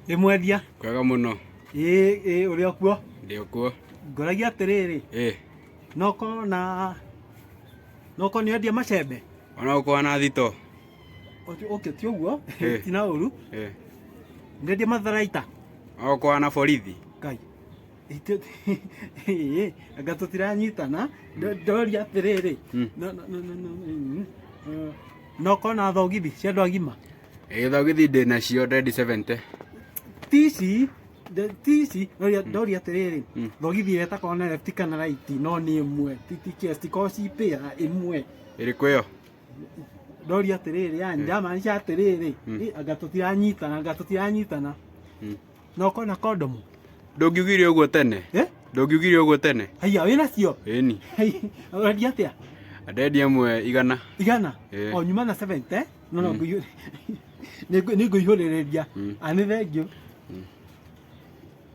Imwendia. Kwega muno. Uri okuo. Ndi okuo. Ngoragia atiriri. Noko ni endia macembe. Ona uko na thito. Okay, ti uguo. Ti na uru. Ni endia matharaita. Uko na borithi. Kai. Anga tutiranyitana. Ndoria atiriri. Noko na thogithi cia andu agima. Thogithi ndi nacio Dead 70. Tici ndoria atiriri. Thogithi yetako na left kana right no ni imwe. Ti kosi pia imwe. Iriku yo. Ndoria atiriri njama cia atiriri. Anga tutiranyitana. Noko na kondomu. Ndungiugire uguo tene. Ndungiugire uguo tene. Haya wina cio. Eni. Ndoria atia. Adendi amwe igana. O nyuma na 70 no nguyu. Ni nguihuriria. Ani thank you.